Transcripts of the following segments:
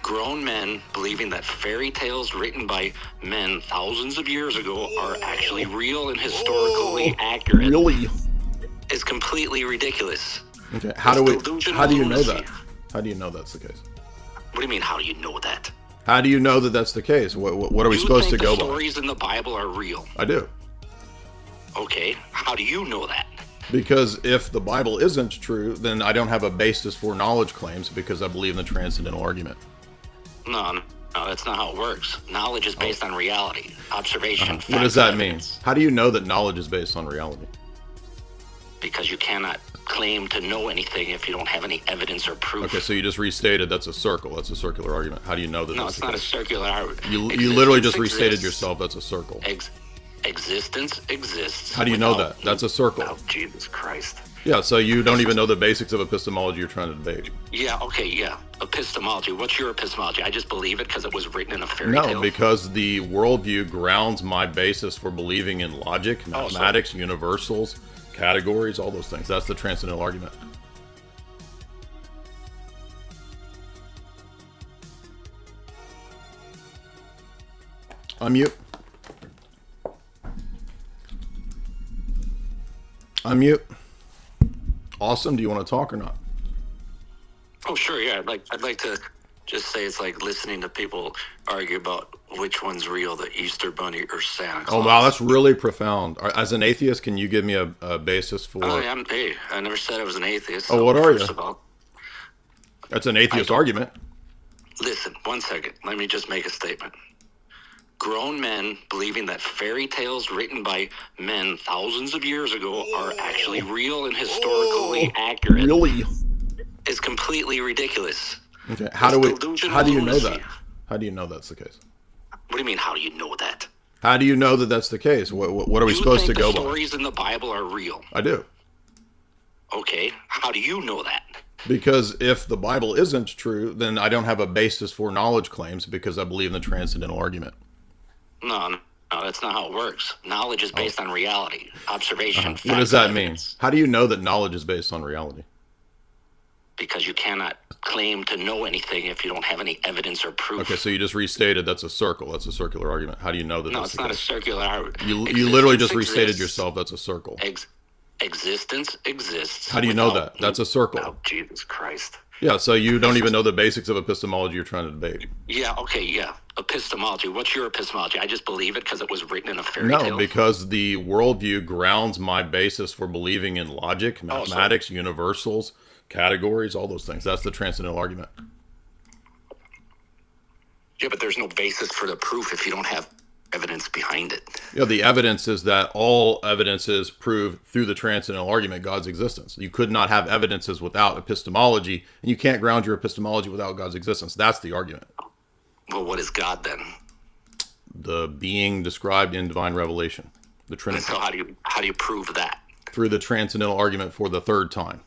grown men believing that fairy tales written by men thousands of years ago are actually real and historically accurate Really? is completely ridiculous. Okay. How do you know that? How do you know that's the case? What do you mean, how do you know that? How do you know that that's the case? What are we supposed to go by? You think the stories in the Bible are real? I do. Okay. How do you know that? Because if the Bible isn't true, then I don't have a basis for knowledge claims because I believe in the transcendental argument. No, that's not how it works. Knowledge is based on reality, observation, What does that mean? How do you know that knowledge is based on reality? Because you cannot claim to know anything if you don't have any evidence or proof. Okay, so you just restated that's a circle. That's a circular argument. How do you know that? No, it's not a circular argument. You literally just restated yourself. That's a circle. Existence exists. How do you know that? That's a circle. Oh, Jesus Christ. Yeah, so you don't even know the basics of epistemology you're trying to debate. Yeah, okay, yeah. Epistemology. What's your epistemology? I just believe it because it was written in a fairy tale? No, because the worldview grounds my basis for believing in logic, mathematics, universals, categories, all those things. That's the transcendental argument. Unmute. Unmute. Awesome. Do you want to talk or not? Oh, sure, yeah. I'd like to just say it's like listening to people argue about which one's real, the Easter Bunny or Santa Claus. Oh, wow, that's really profound. As an atheist, can you give me a basis for... Hey, I never said I was an atheist. Oh, what are you? First of all, that's an atheist argument. Listen, one second. Let me just make a statement. Grown men believing that fairy tales written by men thousands of years ago are actually real and historically accurate. Really? Is completely ridiculous. Okay. How do you know that? How do you know that's the case? What do you mean, how do you know that? How do you know that that's the case? What are we supposed to go by? You think the stories in the Bible are real? I do. Okay. How do you know that? Because if the Bible isn't true, then I don't have a basis for knowledge claims because I believe in the transcendental argument. No, that's not how it works. Knowledge is based on reality, observation. What does that mean? How do you know that knowledge is based on reality? Because you cannot claim to know anything if you don't have any evidence or proof. Okay, so you just restated that's a circle. That's a circular argument. How do you know that? No, it's not a circular argument. You literally just restated yourself. That's a circle. Existence exists. How do you know that? That's a circle. Oh, Jesus Christ. Yeah, so you don't even know the basics of epistemology you're trying to debate. Yeah, okay, yeah. Epistemology. What's your epistemology? I just believe it because it was written in a fairy tale? No, because the worldview grounds my basis for believing in logic, mathematics, universals, categories, all those things. That's the transcendental argument. Yeah, but there's no basis for the proof if you don't have evidence behind it. Yeah, the evidence is that all evidences prove through the transcendental argument God's existence. You could not have evidences without epistemology, and you can't ground your epistemology without God's existence. That's the argument. Well, what is God then? The being described in divine revelation, the Trinity. So how do you prove that? Through the transcendental argument for the third time.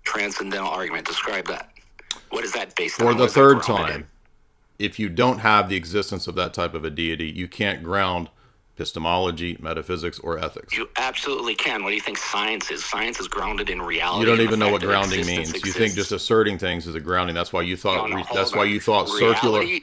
Transcendental argument. Describe that. What is that based on? For the third time. If you don't have the existence of that type of a deity, you can't ground epistemology, metaphysics, or ethics. You absolutely can. What do you think science is? Science is grounded in reality. You don't even know what grounding means. You think just asserting things is a grounding. That's why you thought. That's why you thought circular. You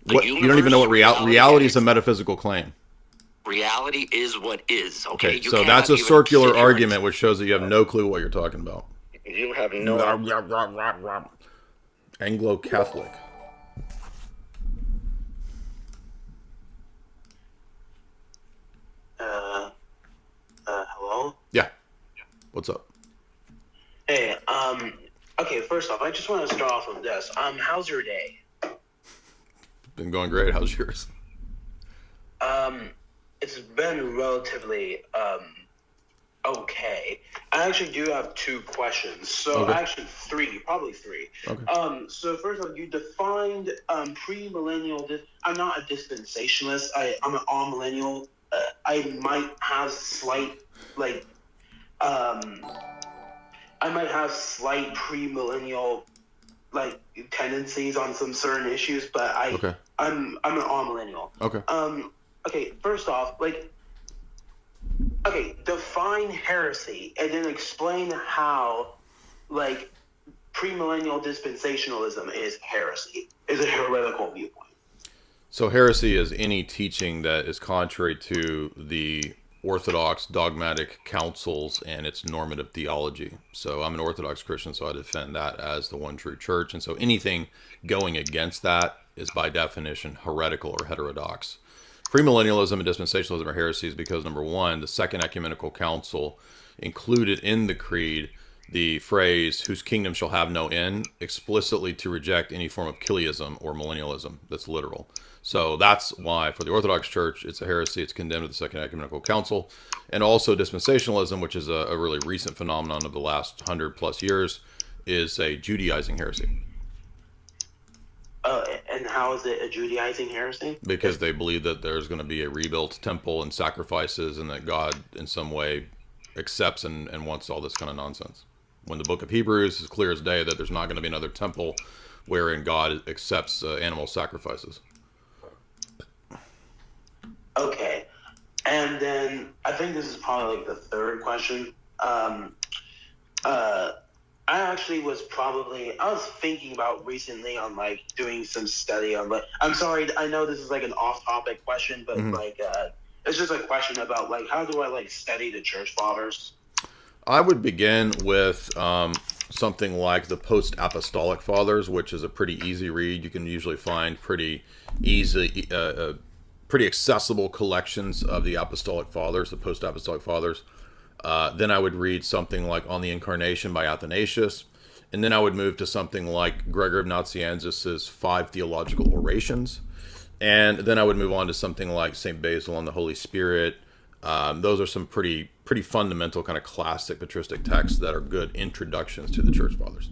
don't even know what reality is. A metaphysical claim. Reality is what is. Okay. So that's a circular argument, which shows that you have no clue what you're talking about. You have no. Anglo-Catholic. Hello? Yeah. What's up? Hey, okay, first off, I just want to start off with this. How's your day? Been going great. How's yours? It's been relatively, okay. I actually do have two questions. So, actually probably three. Okay. So first off, you defined, premillennial, I'm not a dispensationalist. I'm an all-millennial. I might have slight, premillennial, tendencies on some certain issues, but I'm an all-millennial. Okay. Okay, first off, define heresy and then explain how, premillennial dispensationalism is heresy, is a heretical viewpoint. So heresy is any teaching that is contrary to the Orthodox dogmatic councils and its normative theology. So I'm an Orthodox Christian, so I defend that as the one true church. And so anything going against that is by definition heretical or heterodox. Premillennialism and dispensationalism are heresies because, number one, the Second Ecumenical Council included in the creed the phrase, whose kingdom shall have no end, explicitly to reject any form of chiliasm or millennialism. That's literal. So that's why for the Orthodox Church, it's a heresy. It's condemned to the Second Ecumenical Council. And also dispensationalism, which is a really recent phenomenon of the last 100+ years, is a Judaizing heresy. And how is it a Judaizing heresy? Because they believe that there's going to be a rebuilt temple and sacrifices, and that God in some way accepts and wants all this kind of nonsense. When the book of Hebrews is clear as day that there's not going to be another temple wherein God accepts animal sacrifices. Okay. And then I think this is probably like the third question. I was thinking about recently on like doing some study on, like, I'm sorry, I know this is like an off-topic question, but it's just a question about like, how do I like study the church fathers? I would begin with something like the post-apostolic fathers, which is a pretty easy read. You can usually find pretty accessible collections of the apostolic fathers, the post-apostolic fathers. Then I would read something like On the Incarnation by Athanasius. And then I would move to something like Gregor of Nazianzus' 5 theological orations. And then I would move on to something like St. Basil on the Holy Spirit. Those are some pretty fundamental kind of classic patristic texts that are good introductions to the church fathers.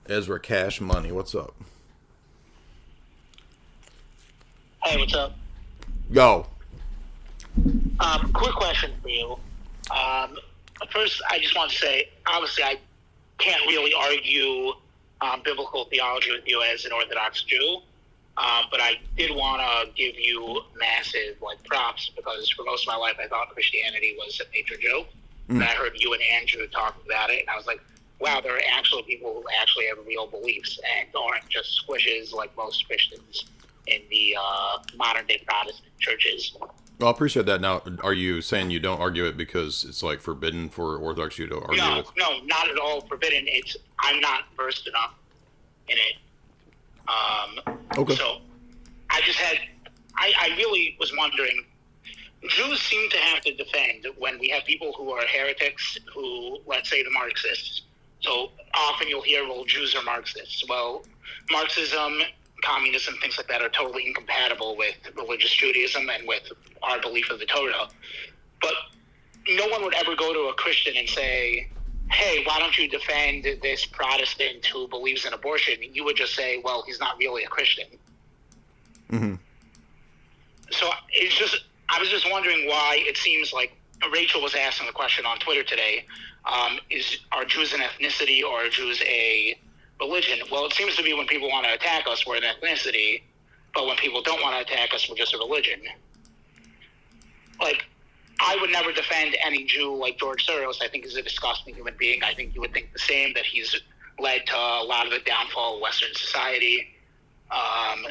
Ezra Cash Money, what's up? Hey, what's up? Go. Quick question for you. First, I just want to say, obviously, I can't really argue biblical theology with you as an Orthodox Jew, but I did want to give you massive props, because for most of my life I thought Christianity was a nature joke. And I heard you and Andrew talk about it, and I was like, wow, there are actually people who actually have real beliefs and aren't just squishes like most Christians in the modern-day Protestant churches. Well, I appreciate that. Now, are you saying you don't argue it because it's forbidden for Orthodox Jew to argue with? No, not at all forbidden. I'm not versed enough in it. Okay. So I really was wondering, Jews seem to have to defend when we have people who are heretics, who, let's say, the Marxists. So often you'll hear, well, Jews are Marxists. Well, Marxism, communism, things like that are totally incompatible with religious Judaism and with our belief of the Torah. But no one would ever go to a Christian and say, hey, why don't you defend this Protestant who believes in abortion? You would just say, well, he's not really a Christian. Mm-hmm. So I was just wondering why it seems like Rachel was asking the question on Twitter today, are Jews an ethnicity or are Jews a religion? Well, it seems to be when people want to attack us, we're an ethnicity, but when people don't want to attack us, we're just a religion. I would never defend any Jew like George Soros. I think he's a disgusting human being. I think you would think the same, that he's led to a lot of the downfall of Western society.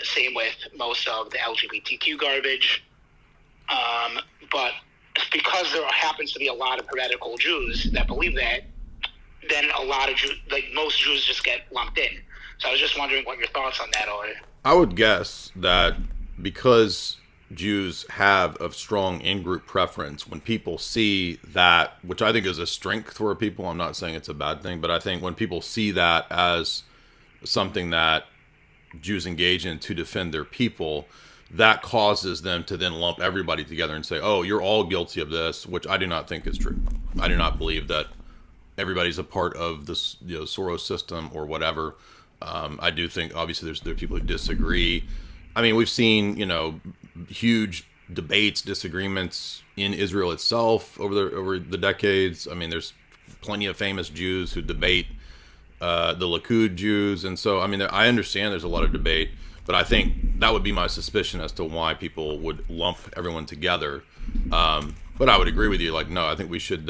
Same with most of the LGBTQ garbage. But because there happens to be a lot of heretical Jews that believe that, then a lot of Jews, most Jews, just get lumped in. So I was just wondering what your thoughts on that are. I would guess that because Jews have a strong in-group preference, when people see that, which I think is a strength for people, I'm not saying it's a bad thing, but I think when people see that as something that Jews engage in to defend their people, that causes them to then lump everybody together and say, oh, you're all guilty of this, which I do not think is true. I do not believe that everybody's a part of this Soros system or whatever. I do think, obviously, there are people who disagree. I mean, we've seen, huge debates, disagreements in Israel itself over the decades. I mean, there's plenty of famous Jews who debate the Likud Jews. And so, I mean, I understand there's a lot of debate, but I think that would be my suspicion as to why people would lump everyone together. But I would agree with you. No, I think we should...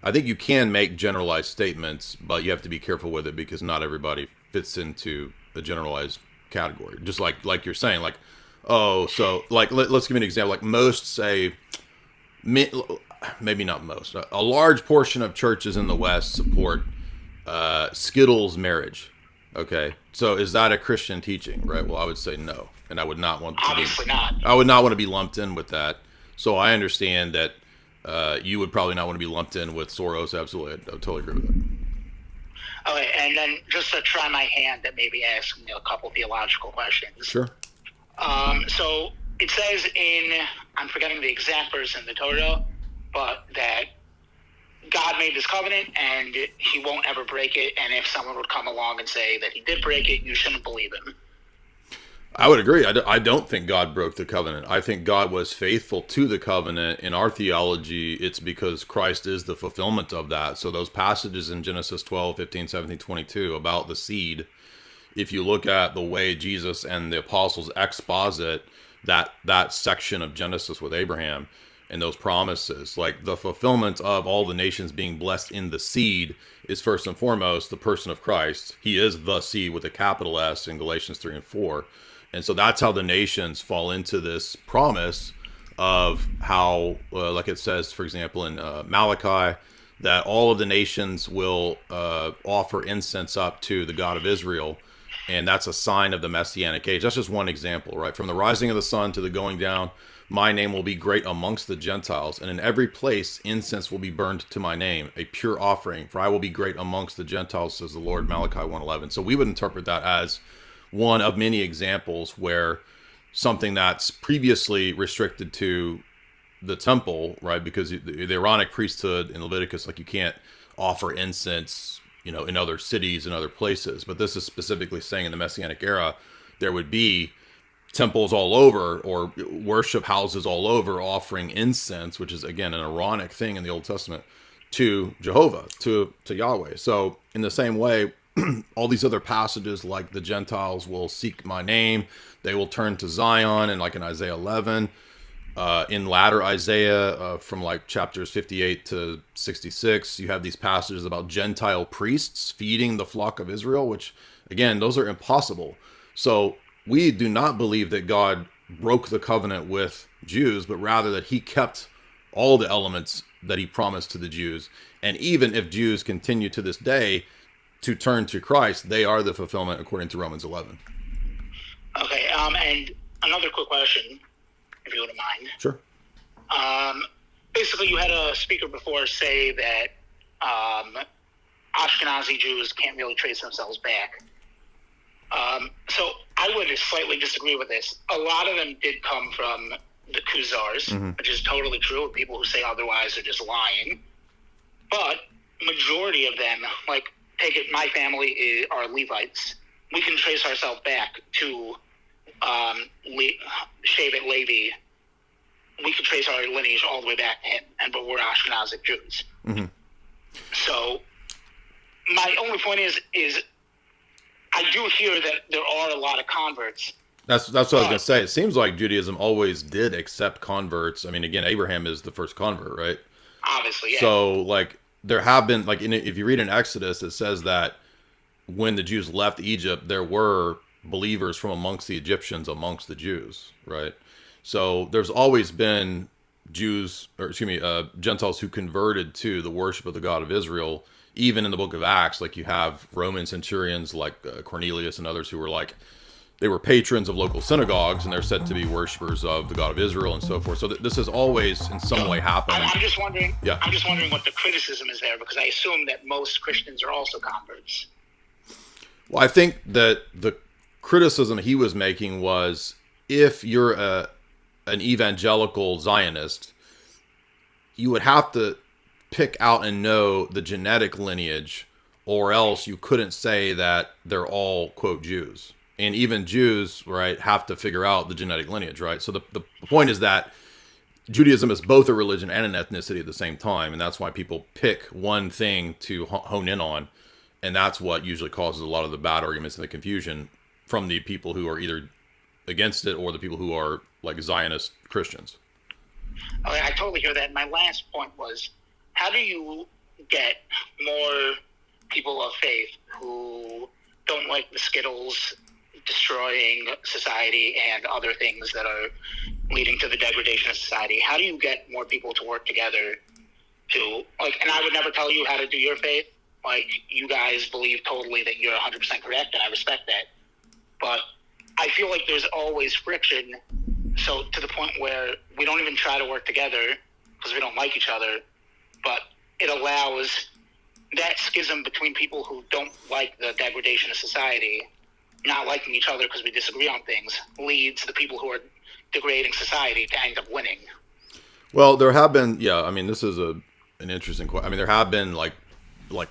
I think you can make generalized statements, but you have to be careful with it because not everybody fits into a generalized category. Just like you're saying, like, oh, so like let's give me an example. Like most say, maybe not most, a large portion of churches in the West support Skittles marriage. Okay, so is that a Christian teaching? Right. Well, I would say no, and I would not want to Obviously not. I would not want to be lumped in with that. So I understand that you would probably not want to be lumped in with Soros. Absolutely, I totally agree with that. Okay, and then just to try my hand at maybe asking a couple theological questions. Sure. So it says I'm forgetting the exact verse in the Torah, but that God made this covenant and he won't ever break it. And if someone would come along and say that he did break it, you shouldn't believe him. I would agree. I don't think God broke the covenant. I think God was faithful to the covenant. In our theology, it's because Christ is the fulfillment of that. So those passages in Genesis 12, 15, 17, 22 about the seed, if you look at the way Jesus and the apostles exposit that section of Genesis with Abraham and those promises, like the fulfillment of all the nations being blessed in the seed is first and foremost the person of Christ. He is the seed with a capital S in Galatians 3 and 4. And so that's how the nations fall into this promise of how, like it says, for example, in Malachi, that all of the nations will offer incense up to the God of Israel. And that's a sign of the Messianic age. That's just one example, right? From the rising of the sun to the going down, my name will be great amongst the Gentiles. And in every place, incense will be burned to my name, a pure offering. For I will be great amongst the Gentiles, says the Lord, Malachi 1:11. So we would interpret that as one of many examples where something that's previously restricted to the temple, right? Because the Aaronic priesthood in Leviticus, like you can't offer incense, in other cities and other places. But this is specifically saying in the Messianic era, there would be temples all over or worship houses all over offering incense, which is, again, an Aaronic thing in the Old Testament, to Jehovah, to Yahweh. So in the same way, all these other passages like the Gentiles will seek my name, they will turn to Zion, and like in Isaiah 11, in latter Isaiah from like chapters 58 to 66, you have these passages about Gentile priests feeding the flock of Israel, which again, those are impossible. So we do not believe that God broke the covenant with Jews, but rather that he kept all the elements that he promised to the Jews. And even if Jews continue to this day to turn to Christ, they are the fulfillment according to Romans 11. Okay, and another quick question, if you wouldn't mind. Sure. Basically, you had a speaker before say that Ashkenazi Jews can't really trace themselves back. So I would slightly disagree with this. A lot of them did come from the Khazars, which is totally true. People who say otherwise are just lying. But majority of them, like, take it, my family are Levites. We can trace ourselves back to Shevet Levi. We can trace our lineage all the way back to him, but we're Ashkenazic Jews. Mm-hmm. So my only point is I do hear that there are a lot of converts. That's what I was going to say. It seems like Judaism always did accept converts. I mean, again, Abraham is the first convert, right? Obviously, yeah. So, like, there have been, like, if you read in Exodus, it says that when the Jews left Egypt, there were believers from amongst the Egyptians amongst the Jews, right? So there's always been Gentiles who converted to the worship of the God of Israel. Even in the book of Acts, like, you have Roman centurions like Cornelius and others who were like, they were patrons of local synagogues, and they're said to be worshipers of the God of Israel and so forth. So this has always, in some way, happened. I'm just wondering. Yeah. I'm just wondering what the criticism is there, because I assume that most Christians are also converts. Well, I think that the criticism he was making was, if you're an evangelical Zionist, you would have to pick out and know the genetic lineage, or else you couldn't say that they're all, quote, Jews. And even Jews, right, have to figure out the genetic lineage, right? So the point is that Judaism is both a religion and an ethnicity at the same time, and that's why people pick one thing to hone in on, and that's what usually causes a lot of the bad arguments and the confusion from the people who are either against it or the people who are like Zionist Christians. Okay, I totally hear that. My last point was, how do you get more people of faith who don't like the Skittles destroying society and other things that are leading to the degradation of society? How do you get more people to work together to, like, and I would never tell you how to do your faith. Like, you guys believe totally that you're 100% correct, and I respect that. But I feel like there's always friction, so to the point where we don't even try to work together because we don't like each other, but it allows that schism between people who don't like the degradation of society, not liking each other because we disagree on things, leads the people who are degrading society to end up winning. Well, there have been, I mean, this is an interesting question. I mean, there have been like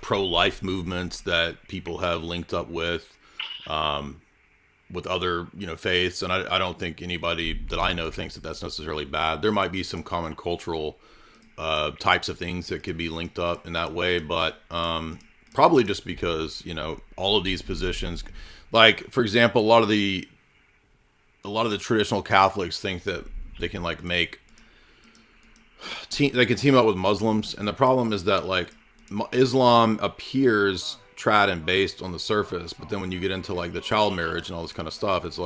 pro-life movements that people have linked up with other, faiths. And I don't think anybody that I know thinks that that's necessarily bad. There might be some common cultural types of things that could be linked up in that way, but probably just because, all of these positions, like, for example, a lot of the traditional Catholics think that they can they can team up with Muslims, and the problem is that Islam appears trad and based on the surface, but then when you get into the child marriage and all this kind of stuff, it's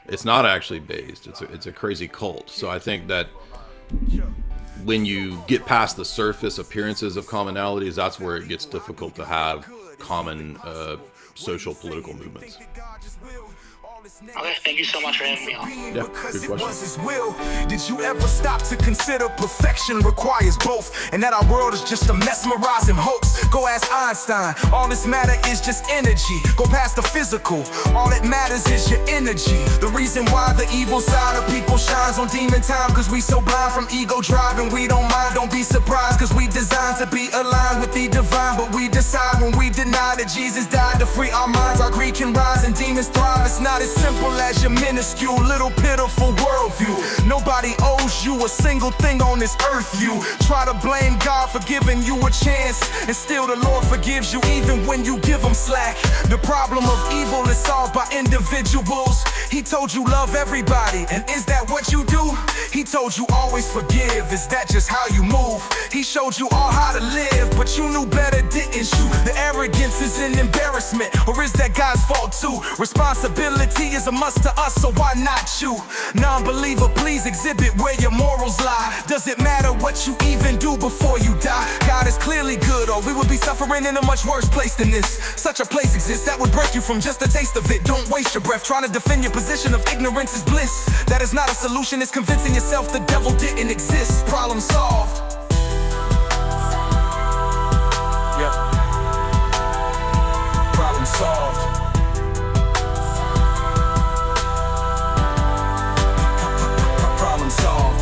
it's not actually based. It's a crazy cult. So I think that when you get past the surface appearances of commonalities, that's where it gets difficult to have common social political movements. Okay, thank you so much for having me on. Yeah, good question. Did you ever stop to consider perfection requires both, and that our world is just a mesmerizing hoax? Go ask Einstein. All this matter is just energy. Go past the physical. All that matters is your energy. The reason why the evil side of people shines on demon time, cause we so blind from ego driving, we don't mind. Don't be surprised, cause we designed to be aligned with the divine, but we decide when we deny that Jesus died to free our minds. Our greed can rise and demons thrive. It's not as simple as your minuscule, little pitiful worldview. Nobody owes you a single thing on this earth. You try to blame God for giving you a chance, and still the Lord forgives you even when you give him slack. The problem of evil is solved by individuals. He told you love everybody, and is that what you do? He told you always forgive, is that just how you move? He showed you all how to live, but you knew better, didn't you? The arrogance is an embarrassment, or is that God's fault too? Responsibility is a must to us, so why not you? Non-believer, please exhibit where your morals lie. Does it matter what you even do before you die? God is clearly good, or we would be suffering in a much worse place than this. Such a place exists that would break you from just a taste of it. Don't waste your breath trying to defend your position of ignorance is bliss. That is not a solution, it's convincing yourself the devil didn't exist. Problem solved. Yeah. Problem solved. Problem solved.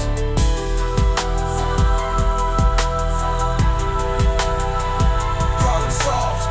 Problem solved.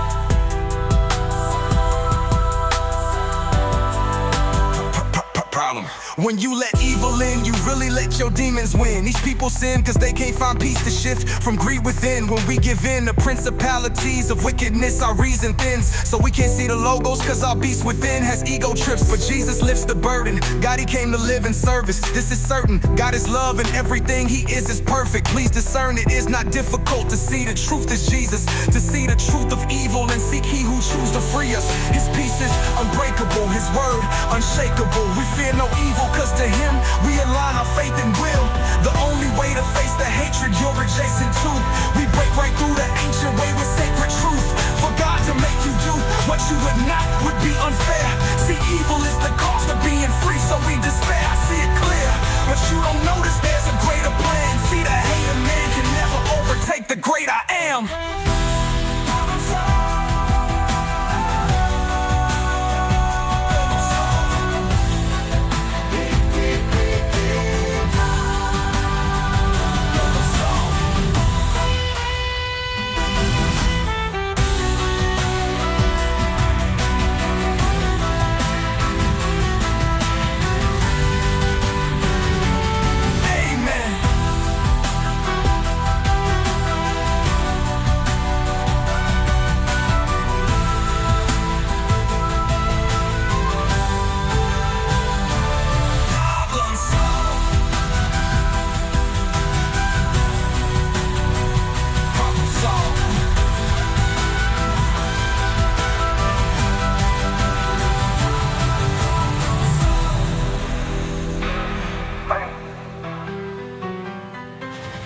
Problem. When you let evil in, you really let your demons win. These people sin cause they can't find peace to shift from greed within. When we give in to principalities of wickedness, our reason thins. So we can't see the logos cause our beast within has ego trips. But Jesus lifts the burden. God, he came to live in service. This is certain. God is love and everything he is perfect. Please discern, it is not difficult to see the truth is Jesus. To see the truth of evil and seek he who chooses to free us. His peace is unbreakable, his word unshakable. We fear no evil cause to him we align our faith and will. The only way to face the hatred you're adjacent to. We break right through the ancient way with sacred truth. For God to make you do what you would not would be unfair. See, evil is the cost of being free, so we despair. I see it clear, but you don't notice there's a greater plan. See, the hater man can never overtake the great I am.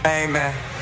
Amen.